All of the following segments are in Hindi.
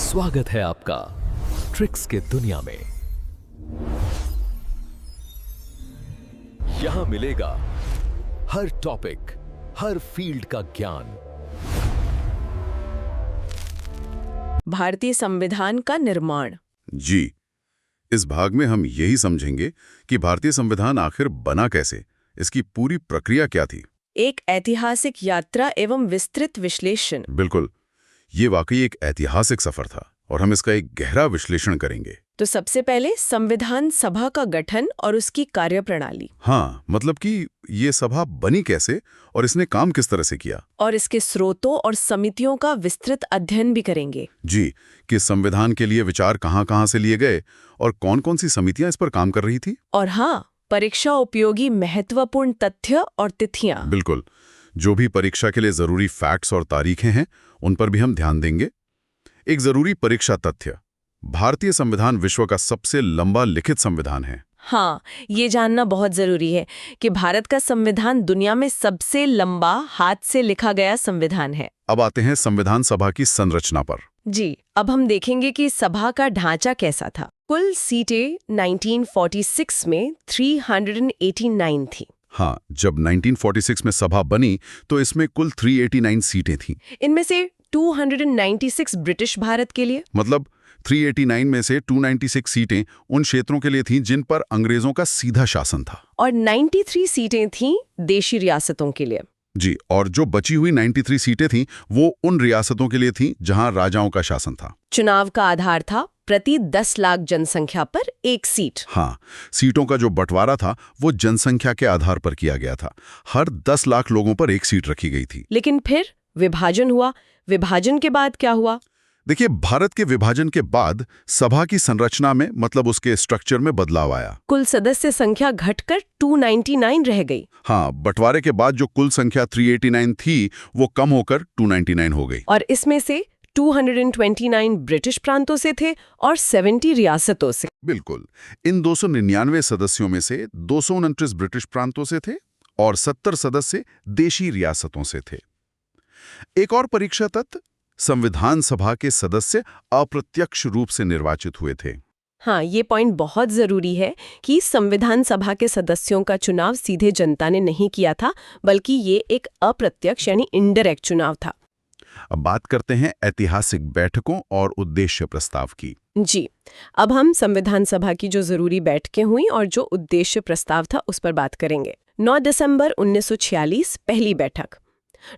स्वागत है आपका ट्रिक्स के दुनिया में। यहां मिलेगा हर टॉपिक, हर फील्ड का ज्ञान। भारतीय संविधान का निर्माण। जी, इस भाग में हम यही समझेंगे कि भारतीय संविधान आखिर बना कैसे, इसकी पूरी प्रक्रिया क्या थी। एक ऐतिहासिक यात्रा एवं विस्तृत विश्लेषण। बिल्कुल, ये वाकई एक ऐतिहासिक सफर था और हम इसका एक गहरा विश्लेषण करेंगे। तो सबसे पहले संविधान सभा का गठन और उसकी कार्यप्रणाली। हाँ, मतलब कि ये सभा बनी कैसे और इसने काम किस तरह से किया। और इसके स्रोतों और समितियों का विस्तृत अध्ययन भी करेंगे। जी, कि संविधान के लिए विचार कहाँ-कहाँ से लिए गए और कौन-कौन सी समितियां इस पर काम कर रही थी। और हाँ, परीक्षा उपयोगी महत्वपूर्ण तथ्य और तिथियां। बिल्कुल, जो भी परीक्षा के लिए जरूरी फैक्ट्स और तारीखें हैं उन पर भी हम ध्यान देंगे। एक जरूरी परीक्षा तथ्य, भारतीय संविधान विश्व का सबसे लंबा लिखित संविधान है। हाँ, ये जानना बहुत जरूरी है कि भारत का संविधान दुनिया में सबसे लंबा हाथ से लिखा गया संविधान है। अब आते हैं संविधान सभा की संरचना पर। जी, अब हम देखेंगे कि सभा का ढांचा कैसा था। कुल सीटें 1946 में 389 थी। हाँ, जब 1946 में सभा बनी तो इसमें कुल 389 सीटें थीं। इनमें से 296 ब्रिटिश भारत के लिए, मतलब 389 में से 296 सीटें उन क्षेत्रों के लिए थीं जिन पर अंग्रेजों का सीधा शासन था। और 93 सीटें थीं देशी रियासतों के लिए। जी, और जो बची हुई 93 सीटें थीं वो उन रियासतों के लिए थीं जहां राजाओं का शासन था। चुनाव का आधार था प्रति 10 लाख जनसंख्या पर एक सीट। हाँ, सीटों का जो बंटवारा था वो जनसंख्या के आधार पर किया गया था। हर 10 लाख लोगों पर एक सीट रखी गई थी। लेकिन फिर विभाजन हुआ। विभाजन के बाद क्या हुआ? देखिए, भारत के विभाजन के बाद सभा की संरचना में मतलब उसके स्ट्रक्चर में बदलाव आया। कुल सदस्य संख्या घटकर 299 रह गई। हाँ, बंटवारे के बाद जो कुल संख्या 389 थी वो कम होकर 299 हो गई। और इसमें से 229 ब्रिटिश प्रांतों से थे और 70 रियासतों से। बिल्कुल, इन 299 सदस्यों में से 229 ब्रिटिश प्रांतों से थे और 70 सदस्य देशी रियासतों से थे। एक और परीक्षा तथ्य, संविधान सभा के सदस्य अप्रत्यक्ष रूप से निर्वाचित हुए थे। हाँ, ये पॉइंट बहुत जरूरी है कि संविधान सभा के सदस्यों का चुनाव सीधे जनता ने नहीं किया था, बल्कि ये एक अप्रत्यक्ष यानी इनडायरेक्ट चुनाव था। अब बात करते हैं ऐतिहासिक बैठकों और उद्देश्य प्रस्ताव की। जी, अब हम संविधान सभा की जो जरूरी बैठकें हुई और जो उद्देश्य प्रस्ताव था उस पर बात करेंगे। 9 दिसंबर 1946 पहली बैठक।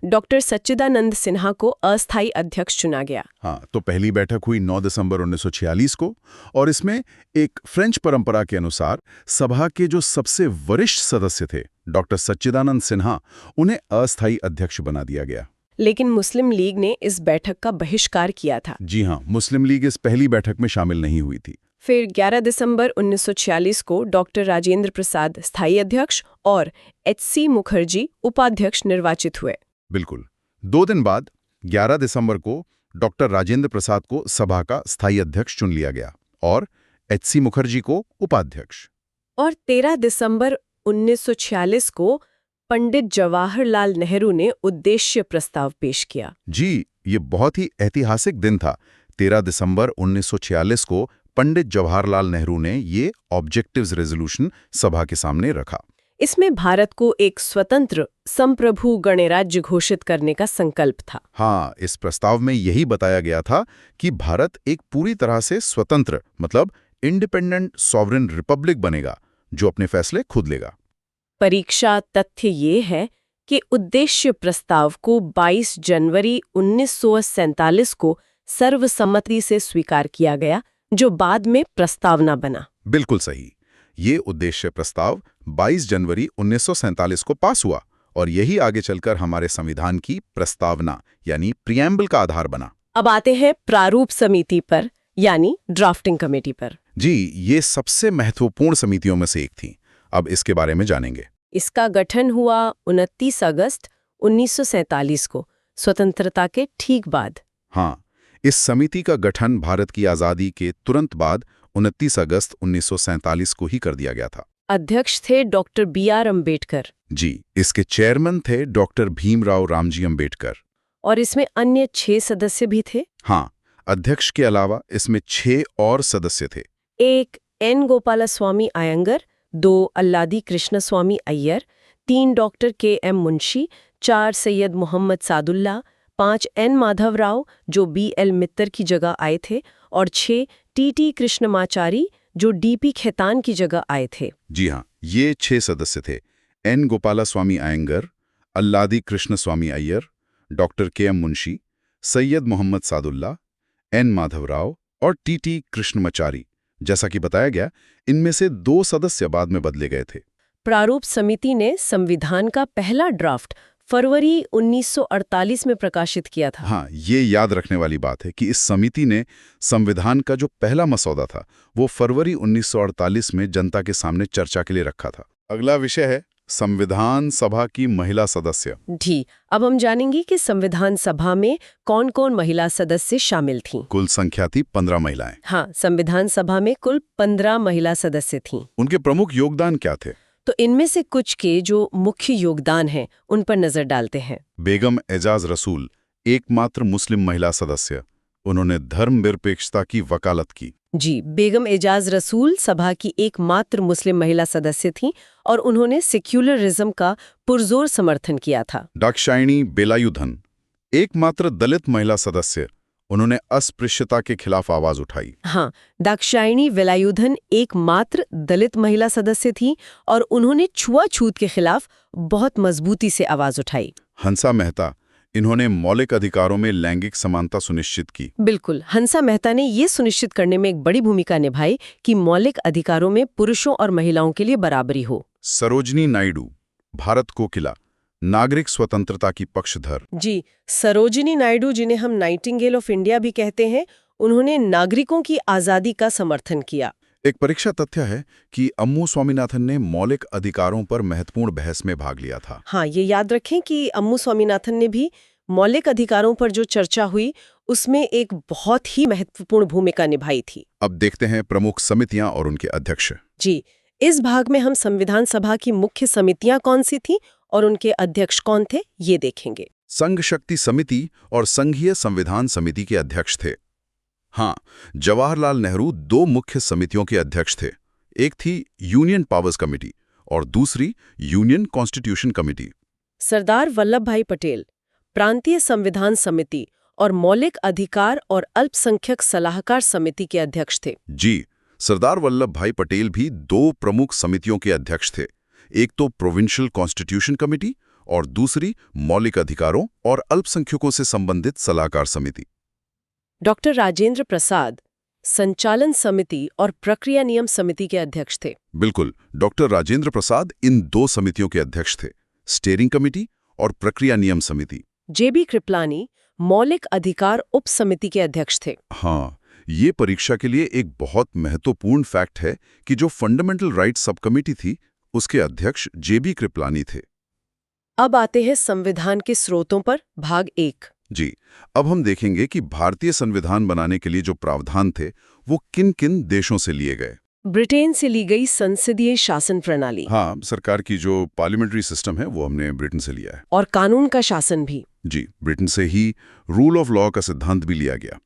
डॉक्टर सच्चिदानंद सिन्हा को अस्थायी अध्यक्ष चुना गया। हाँ, तो पहली बैठक हुई 9 दिसंबर 1946 को और इसमें एक फ्रेंच परंपरा के अनुसार सभा के जो सबसे वरिष्ठ सदस्य थे डॉक्टर सच्चिदानंद सिन्हा, उन्हें अस्थायी अध्यक्ष बना दिया गया। लेकिन मुस्लिम लीग ने इस बैठक का बहिष्कार किया था। जी हाँ, मुस्लिम लीग इस पहली बैठक में शामिल नहीं हुई थी। फिर 11 दिसंबर 1946 को डॉक्टर राजेंद्र प्रसाद स्थायी अध्यक्ष और एच.सी. मुखर्जी उपाध्यक्ष निर्वाचित हुए। बिल्कुल, 2 दिन बाद 11 दिसंबर को डॉक्टर राजेंद्र प्रसाद को सभा का स्थायी अध्यक्ष चुन लिया गया और एच.सी. मुखर्जी को उपाध्यक्ष। और 13 दिसंबर 1946 को पंडित जवाहरलाल नेहरू ने उद्देश्य प्रस्ताव पेश किया। जी, ये बहुत ही ऐतिहासिक दिन था। 13 दिसंबर 1946 को पंडित जवाहरलाल नेहरू ने ये ऑब्जेक्टिव्स रेजोल्यूशन सभा के सामने रखा। इसमें भारत को एक स्वतंत्र संप्रभु गणराज्य घोषित करने का संकल्प था। हाँ, इस प्रस्ताव में यही बताया गया था कि भारत एक पूरी तरह से स्वतंत्र मतलब इंडिपेंडेंट सॉवरेन रिपब्लिक बनेगा जो अपने फैसले खुद लेगा। परीक्षा तथ्य ये है कि उद्देश्य प्रस्ताव को 22 जनवरी 1947 को सर्वसम्मति से स्वीकार किया गया, जो बाद में प्रस्तावना बना। बिल्कुल सही, ये उद्देश्य प्रस्ताव 22 जनवरी 1947 को पास हुआ और यही आगे चलकर हमारे संविधान की प्रस्तावना यानी प्रिएम्बल का आधार बना। अब आते हैं प्रारूप समिति पर यानी ड्राफ्टिंग कमेटी पर। जी, ये सबसे महत्वपूर्ण समितियों में से एक थी। अब इसके बारे में जानेंगे। इसका गठन हुआ 29 अगस्त 1947 को, स्वतंत्रता के ठीक बाद। हाँ, इस समिति का गठन भारत की आज़ादी के तुरंत बाद 29 अगस्त 1947 को ही कर दिया गया था। अध्यक्ष थे डॉक्टर B.R. अम्बेडकर। जी, इसके चेयरमैन थे डॉक्टर भीमराव रामजी अम्बेडकर। और इसमें अन्य 6 सदस्य भी थे। हाँ, अध्यक्ष के अलावा इसमें 6 और सदस्य थे। 1 एन गोपालस्वामी अयंगर, 2 अल्लादी कृष्णस्वामी अय्यर, 3 डॉक्टर के एम मुंशी, 4 सैयद मोहम्मद सादुल्ला, 5 एन माधवराव जो BL मित्तर की जगह आए थे और 6 TT कृष्णमाचारी जो DP खेतान की जगह आए थे। जी हाँ, ये 6 सदस्य थे। N Gopalaswami Ayyangar, Alladi Krishnaswami Ayyar, doctor KM Munshi, Syed Mohammad Saadulla, N Madhavrao और TT कृष्णमाचारी। जैसा कि बताया गया, इनमें से 2 सदस्य बाद में बदले गए थे। प्रारूप समिति ने संविधान का पहला ड्राफ्ट फरवरी 1948 में प्रकाशित किया था। हाँ, ये याद रखने वाली बात है कि इस समिति ने संविधान का जो पहला मसौदा था वो फरवरी 1948 में जनता के सामने चर्चा के लिए रखा था। अगला विषय है संविधान सभा की महिला सदस्य। जी, अब हम जानेंगे कि संविधान सभा में कौन-कौन महिला सदस्य शामिल थीं। कुल संख्या थी 15 महिलाएं। हाँ, संविधान सभा में कुल 15 महिला सदस्य थीं। उनके प्रमुख योगदान क्या थे? तो इनमें से कुछ के जो मुख्य योगदान हैं उन पर नजर डालते हैं। बेगम एजाज रसूल, एकमात्र मुस्लिम महिला सदस्य। उन्होंने धर्मनिरपेक्षता की वकालत की। जी, बेगम एजाज रसूल सभा की एकमात्र मुस्लिम महिला सदस्य थीं और उन्होंने सेक्युलरिज्म का पुरजोर समर्थन किया था। दाक्षायणी बेलायुधन, एकमात्र दलित महिला सदस्य। उन्होंने अस्पृश्यता के खिलाफ आवाज उठाई। हाँ, दाक्षायणी वेलायुधन एकमात्र दलित महिला सदस्य थी और उन्होंने छुआछूत के खिलाफ बहुत मजबूती से आवाज उठाई। हंसा मेहता, इन्होंने मौलिक अधिकारों में लैंगिक समानता सुनिश्चित की। बिल्कुल, हंसा मेहता ने ये सुनिश्चित करने में एक बड़ी भूमिका निभाई कि मौलिक अधिकारों में पुरुषों और महिलाओं के लिए बराबरी हो। सरोजनी नायडू, भारत कोकिला, नागरिक स्वतंत्रता की पक्षधर। जी, सरोजिनी नायडू जिन्हें हम नाइटिंगेल ऑफ इंडिया भी कहते हैं, उन्होंने नागरिकों की आजादी का समर्थन किया। एक परीक्षा तथ्य है कि अम्मू स्वामीनाथन ने मौलिक अधिकारों पर महत्वपूर्ण बहस में भाग लिया था। हाँ, ये याद रखें कि अम्मू स्वामीनाथन ने भी मौलिक अधिकारों पर जो चर्चा हुई उसमें एक बहुत ही महत्वपूर्ण भूमिका निभाई थी। अब देखते हैं प्रमुख समितियां और उनके अध्यक्ष। जी, इस भाग में हम संविधान सभा की मुख्य समितियां कौन सी थीं और उनके अध्यक्ष कौन थे, ये देखेंगे। संघ शक्ति समिति और संघीय संविधान समिति के अध्यक्ष थे। हाँ, जवाहरलाल नेहरू 2 मुख्य समितियों के अध्यक्ष थे। एक थी यूनियन पावर्स कमेटी और दूसरी union constitution committee. Sardar Vallabh भाई पटेल प्रांतीय संविधान समिति और मौलिक अधिकार और अल्पसंख्यक सलाहकार समिति के अध्यक्ष थे। जी, सरदार वल्लभ भाई पटेल भी 2 प्रमुख समितियों के अध्यक्ष थे। एक तो प्रोविंशियल कॉन्स्टिट्यूशन कमेटी और दूसरी मौलिक अधिकारों और अल्पसंख्यकों से संबंधित सलाहकार समिति। डॉक्टर राजेंद्र प्रसाद संचालन समिति और प्रक्रिया नियम समिति के अध्यक्ष थे। बिल्कुल, डॉक्टर राजेंद्र प्रसाद इन 2 समितियों के अध्यक्ष थे, स्टीयरिंग कमेटी और प्रक्रिया नियम समिति। JB कृपलानी मौलिक अधिकार उप समिति के अध्यक्ष थे। हाँ, ये परीक्षा के लिए एक बहुत महत्वपूर्ण फैक्ट है कि जो फंडामेंटल राइट सब कमेटी थी उसके अध्यक्ष JB कृपलानी थे। अब आते हैं संविधान के स्रोतों पर, भाग 1। जी, अब हम देखेंगे कि भारतीय संविधान बनाने के लिए जो प्रावधान थे वो किन-किन देशों से लिए गए। ब्रिटेन से ली गई संसदीय शासन प्रणाली। हाँ, सरकार की जो पार्लियामेंट्री सिस्टम है वो हमने ब्रिटेन से लिया है। और कानून का शासन भी। जी, ब्रिटेन से ही रूल ऑफ लॉ का सिद्धांत भी लिया गया,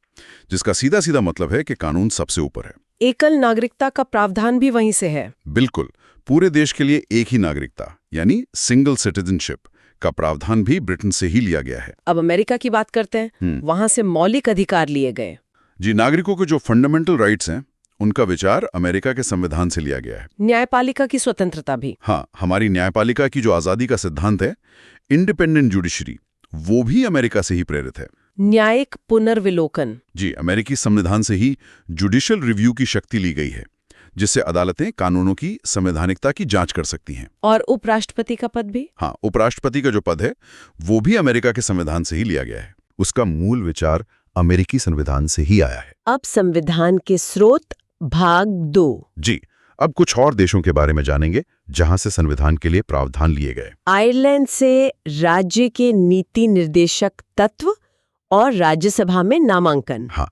जिसका सीधा-सीधा मतलब है कि कानून सबसे ऊपर है। एकल नागरिकता का प्रावधान भी वहीं से है। बिल्कुल, पूरे देश के लिए एक ही नागरिकता यानी सिंगल सिटीजनशिप का प्रावधान भी ब्रिटेन से ही लिया गया है। अब अमेरिका की बात करते हैं। वहां से मौलिक अधिकार लिए गए। जी, नागरिकों के जो फंडामेंटल राइट्स हैं उनका विचार अमेरिका के संविधान से लिया गया है। न्यायपालिका की स्वतंत्रता भी। हाँ, हमारी न्यायपालिका की जो आजादी का सिद्धांत है, इंडिपेंडेंट जुडिशरी, वो भी अमेरिका से ही प्रेरित है। न्यायिक पुनर्विलोकन। जी, अमेरिकी संविधान से ही जुडिशियल रिव्यू की शक्ति ली गई है, जिससे अदालतें कानूनों की संवैधानिकता की जांच कर सकती हैं। और उपराष्ट्रपति का पद भी। हाँ, उपराष्ट्रपति का जो पद है वो भी अमेरिका के संविधान से ही लिया गया है। उसका मूल विचार अमेरिकी संविधान से ही आया है। अब संविधान के स्रोत, भाग 2। जी, अब कुछ और देशों के बारे में जानेंगे जहां से संविधान के लिए प्रावधान लिए गए। आयरलैंड से राज्य के नीति निर्देशक तत्व और राज्यसभा में नामांकन। हाँ,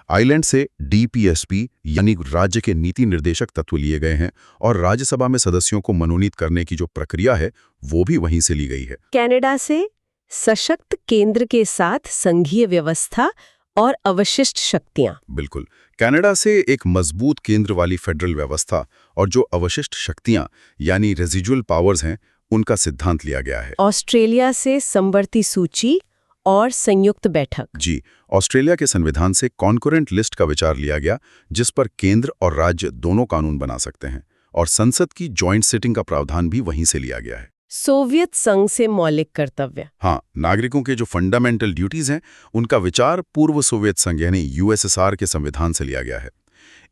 आयरलैंड से DPSP यानी राज्य के नीति निर्देशक तत्व लिए गए हैं और राज्यसभा में सदस्यों को मनोनीत करने की जो प्रक्रिया है वो भी वहीं से ली गई है। कनाडा से सशक्त केंद्र के साथ संघीय व्यवस्था और अवशिष्ट शक्तियां। बिल्कुल। कनाडा से एक मजबूत केंद्र वाली फेडरल व्यवस्था और जो अवशिष्ट शक्तियां यानी रेजिजुअल पावर्स हैं, उनका सिद्धांत लिया गया है। ऑस्ट्रेलिया से समवर्ती सूची और संयुक्त बैठक। जी, ऑस्ट्रेलिया के संविधान से कॉन्करेंट लिस्ट का विचार लिया गया, जिस पर केंद्र और राज्य दोनों कानून बना सकते हैं, और संसद की जॉइंट सिटिंग का प्रावधान भी वहीं से लिया गया है। सोवियत संघ से मौलिक कर्तव्य। हाँ, नागरिकों के जो फंडामेंटल ड्यूटीज हैं, उनका विचार पूर्व सोवियत संघ यानी यूएसएसआर के संविधान से लिया गया है।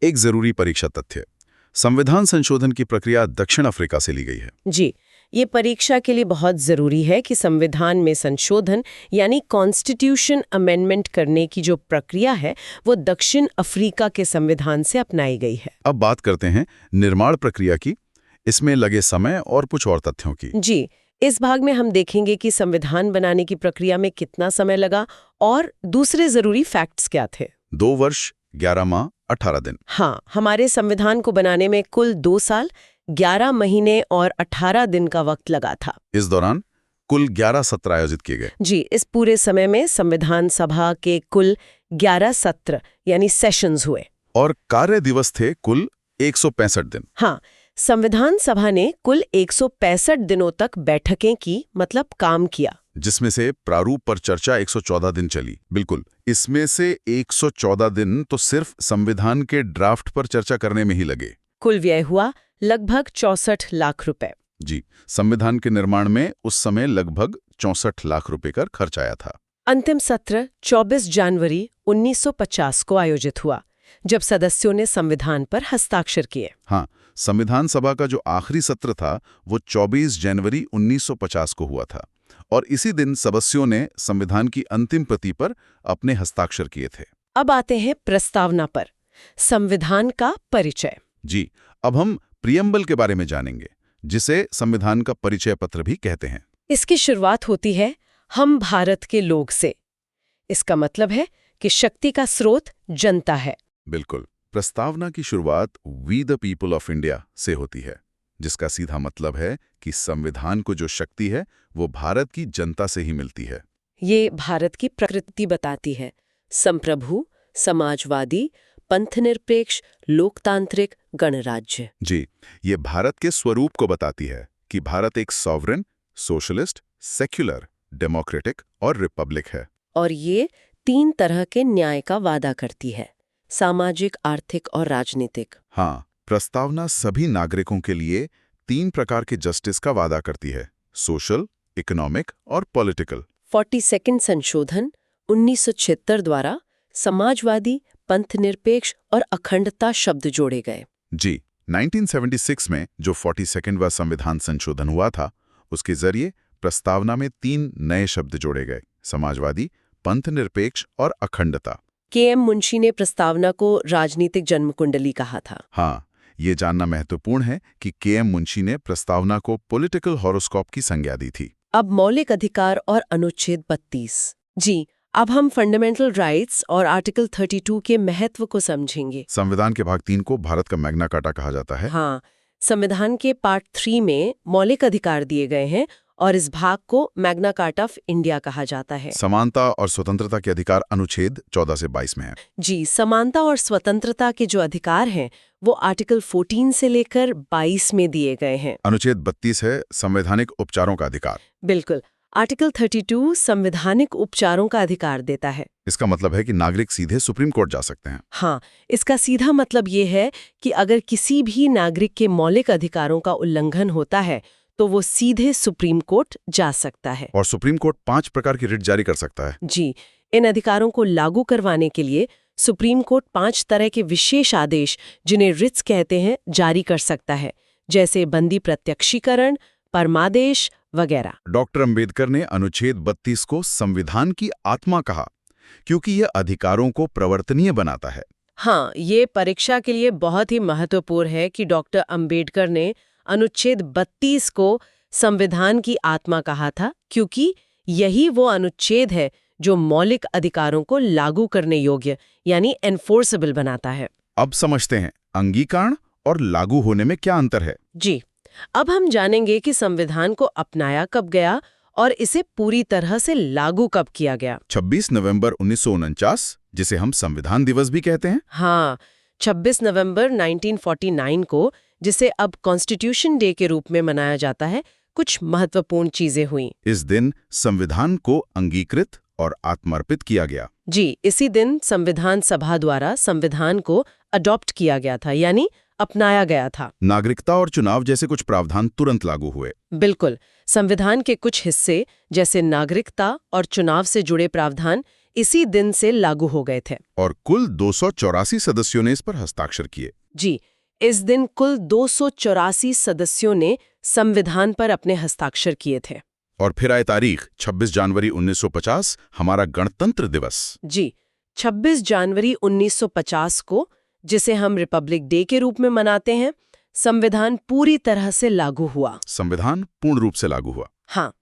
एक जरूरी परीक्षा तथ्य, संविधान संशोधन की प्रक्रिया दक्षिण अफ्रीका से ली गई है। जी, ये परीक्षा के लिए बहुत जरूरी है कि संविधान में संशोधन यानी कॉन्स्टिट्यूशन अमेंडमेंट करने की जो प्रक्रिया है वो दक्षिण अफ्रीका के संविधान से अपनाई गई है। अब बात करते हैं निर्माण प्रक्रिया की, इसमें लगे समय और कुछ और तथ्यों की। जी, इस भाग में हम देखेंगे कि संविधान बनाने की प्रक्रिया में कितना समय लगा और दूसरे जरूरी फैक्ट्स क्या थे। 2 वर्ष 11 माह 18 दिन। हाँ, हमारे संविधान को बनाने में कुल 2 साल 11 महीने और 18 दिन का वक्त लगा था। इस दौरान कुल 11 सत्र आयोजित किए गए। जी, इस पूरे समय में संविधान सभा के कुल 11 सत्र यानी सेशंस हुए। और कार्य दिवस थे कुल 165 दिन। हाँ, संविधान सभा ने कुल 165 दिनों तक बैठकें की, मतलब काम किया, जिसमें से प्रारूप पर चर्चा 114 दिन चली। बिल्कुल, इसमें से 114 दिन तो सिर्फ संविधान के ड्राफ्ट पर चर्चा करने में ही लगे। कुल व्यय हुआ लगभग 64 लाख रुपए। जी, संविधान के निर्माण में उस समय लगभग 64 लाख रुपए का खर्च आया था। अंतिम सत्र 24 जनवरी 1950 को आयोजित हुआ, जब सदस्यों ने संविधान पर हस्ताक्षर किए। हाँ, संविधान सभा का जो आखिरी सत्र था वो 24 जनवरी 1950 को हुआ था, और इसी दिन सदस्यों ने संविधान की अंतिम प्रति पर अपने हस्ताक्षर किए थे। अब आते हैं प्रस्तावना पर, संविधान का परिचय। जी, अब हम प्रियम्बल के बारे में जानेंगे, जिसे संविधान का परिचय पत्र भी कहते हैं। इसकी शुरुआत होती है हम भारत के लोग से। इसका मतलब है कि शक्ति का स्रोत जनता है। बिल्कुल, प्रस्तावना की शुरुआत we the people of India से होती है, जिसका सीधा मतलब है कि संविधान को जो शक्ति है वो भारत की जनता से ही मिलती है। ये भारत की प्रकृति बताती है, संप्रभु, समाजवादी, पंथनिरपेक्ष, लोकतांत्रिक, गणराज्य। जी, ये भारत के स्वरूप को बताती है कि भारत एक सॉवरेन, सोशलिस्ट, सेक्युलर, डेमोक्रेटिक और रिपब्लिक है। और ये 3 तरह के न्याय का वादा करती है, सामाजिक, आर्थिक और राजनीतिक। हाँ, प्रस्तावना सभी नागरिकों के लिए 3 प्रकार के जस्टिस का वादा करती है, सोशल, इकोनॉमिक और पॉलिटिकल। 42वां संशोधन 1976 द्वारा समाजवादी, पंथनिरपेक्ष और अखंडता शब्द जोड़े गए। जी, 1976 में जो 42वां संविधान संशोधन हुआ था, उसके जरिए प्रस्तावना में 3 नए शब्द जोड़े गए, समाजवादी, पंथनिरपेक्ष और अखंडता। के.एम. मुंशी ने प्रस्तावना को राजनीतिक जन्मकुंडली कहा था। हाँ, ये जानना महत्वपूर्ण है कि के.एम. मुंशी ने प्रस्तावना को पॉलिटिकल हॉरोस्कोप की संज्ञा दी थी। अब मौलिक अधिकार और अनुच्छेद 32। जी, अब हम फंडामेंटल राइट्स और आर्टिकल 32 के महत्व को समझेंगे। संविधान के भाग 3 को भारत का मैग्ना कार्टा कहा जाता है। हाँ, संविधान के पार्ट 3 में मौलिक अधिकार दिए गए हैं और इस भाग को मैग्ना कार्टा ऑफ इंडिया कहा जाता है। समानता और स्वतंत्रता के अधिकार अनुच्छेद 14 से 22 में है। जी, समानता और स्वतंत्रता के जो अधिकार हैं वो आर्टिकल 14 से लेकर 22 में दिए गए हैं। अनुच्छेद 32 है संवैधानिक उपचारों का अधिकार। बिल्कुल, आर्टिकल 32 संवैधानिक उपचारों का अधिकार देता है। इसका मतलब है कि नागरिक सीधे सुप्रीम कोर्ट जा सकते हैं। हाँ, इसका सीधा मतलब ये है कि अगर किसी भी नागरिक के मौलिक अधिकारों का उल्लंघन होता है तो वो सीधे सुप्रीम कोर्ट जा सकता है। और सुप्रीम कोर्ट 5 प्रकार की रिट जारी कर सकता है। जी, इन अधिकारों को लागू करवाने के लिए सुप्रीम कोर्ट 5 तरह के विशेष आदेश, जिन्हें रिट्स कहते हैं, जारी कर सकता है, जैसे बंदी प्रत्यक्षीकरण, परमादेश वगैरह। डॉक्टर अंबेडकर ने अनुच्छेद 32 को संविधान की आत्मा कहा, क्योंकि यह अधिकारों को प्रवर्तनीय बनाता है। हाँ, ये परीक्षा के लिए बहुत ही महत्वपूर्ण है कि डॉक्टर अंबेडकर ने अनुच्छेद 32 को संविधान की आत्मा कहा था, क्योंकि यही वो अनुच्छेद है जो मौलिक अधिकारों को लागू करने योग्य यानी एनफोर्सेबल बनाता है। अब समझते हैं अंगीकरण और लागू होने में क्या अंतर है। जी, अब हम जानेंगे कि संविधान को अपनाया कब गया और इसे पूरी तरह से लागू कब किया गया? 26 नवंबर 1949, जिसे हम संविधान दिवस भी कहते हैं। हाँ, 26 नवंबर 1949 को, जिसे अब कॉन्स्टिट्यूशन डे के रूप में मनाया जाता है, कुछ महत्वपूर्ण चीजें हुई। इस दिन संविधान को अंगीकृत और आत्मर्पित किया गया। जी, इसी दिन संविधान सभा द्वारा संविधान को अडॉप्ट किया गया था, यानी अपनाया गया था। नागरिकता और चुनाव जैसे कुछ प्रावधान तुरंत लागू हुए। बिल्कुल, संविधान के कुछ हिस्से जैसे नागरिकता और चुनाव से जुड़े प्रावधान इसी दिन से लागू हो गए थे। और कुल 284 सदस्यों ने इस पर हस्ताक्षर किए। जी, इस दिन कुल 284 सदस्यों ने संविधान पर अपने हस्ताक्षर किए थे। और फिर आए तारीख 26 जनवरी 1950, हमारा गणतंत्र दिवस। जी, 26 जनवरी 1950 को, जिसे हम रिपब्लिक डे के रूप में मनाते हैं, संविधान पूरी तरह से लागू हुआ। संविधान पूर्ण रूप से लागू हुआ। हाँ,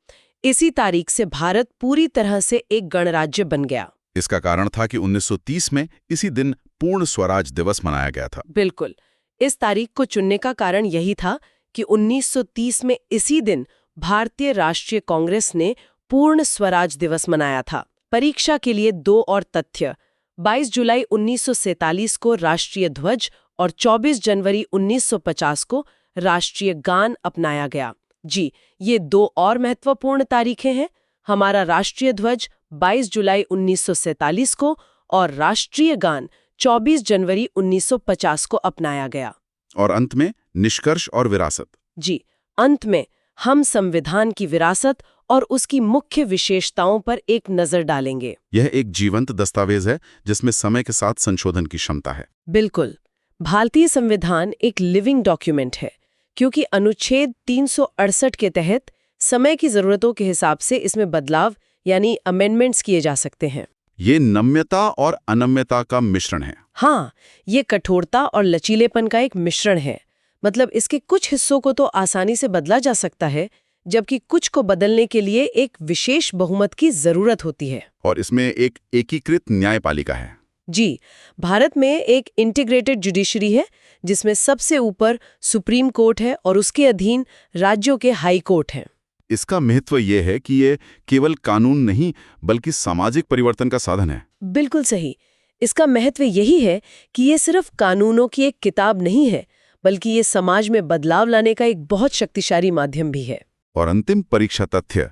इसी तारीख से भारत पूरी तरह से एक गणराज्य बन गया। इसका कारण था कि 1930 में इसी दिन पूर्ण स्वराज दिवस मनाया गया था। बिल्कुल, इस तारीख को चुनने का कारण यही था कि 1930 में इसी दिन भारतीय राष्ट्रीय कांग्रेस ने पूर्ण स्वराज दिवस मनाया था। परीक्षा के लिए दो और तथ्य: 22 जुलाई 1947 को राष्ट्रीय ध्वज और 24 जनवरी 1950 को राष्ट्रीय गान अपनाया गया। जी, ये दो और महत्वपूर्ण तारीखें हैं। हमारा राष्ट्रीय ध्वज 22 जुलाई 1947 को और राष्ट्रीय गान 24 जनवरी 1950 को अपनाया गया। और अंत में निष्कर्ष और विरासत। जी, अंत में हम संविधान की विरासत और उसकी मुख्य विशेषताओं पर एक नजर डालेंगे। यह एक जीवंत दस्तावेज है जिसमें समय के साथ संशोधन की क्षमता है। बिल्कुल, भारतीय संविधान एक लिविंग डॉक्यूमेंट है, क्योंकि अनुच्छेद 368 के तहत समय की जरूरतों के हिसाब से इसमें बदलाव यानी अमेंडमेंट्स किए जा सकते हैं। ये नम्यता और अनम्यता का मिश्रण है। हाँ, ये कठोरता और लचीलेपन का एक मिश्रण है। मतलब इसके कुछ हिस्सों को तो आसानी से बदला जा सकता है, जबकि कुछ को बदलने के लिए एक विशेष बहुमत की जरूरत होती है। और इसमें एक एकीकृत न्यायपालिका है। जी, भारत में एक इंटीग्रेटेड जुडिशरी है, जिसमें सबसे ऊपर सुप्रीम कोर्ट है और उसके अधीन राज्यों के हाई कोर्ट हैं। इसका महत्व ये है कि ये केवल कानून नहीं बल्कि सामाजिक परिवर्तन का साधन है। बिल्कुल सही। इसका महत्व यही है कि ये सिर्फ कानूनों की एक किताब नहीं है, बल्कि ये समाज में बदलाव लाने का एक बहुत शक्तिशाली माध्यम भी है। और अंतिम परीक्षा तथ्य: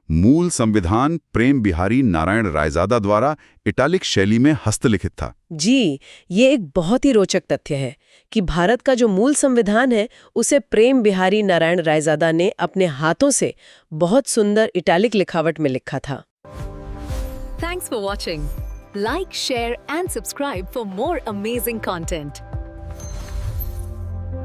मूल संविधान प्रेम बिहारी नारायण रायजादा द्वारा इटालिक शैली में हस्तलिखित था। जी, ये एक बहुत ही रोचक तथ्य है कि भारत का जो मूल संविधान है, उसे प्रेम बिहारी नारायण रायजादा ने अपने हाथों से बहुत सुंदर इटालिक लिखावट में लिखा था। Thanks for watching. Like, share and subscribe for more amazing content.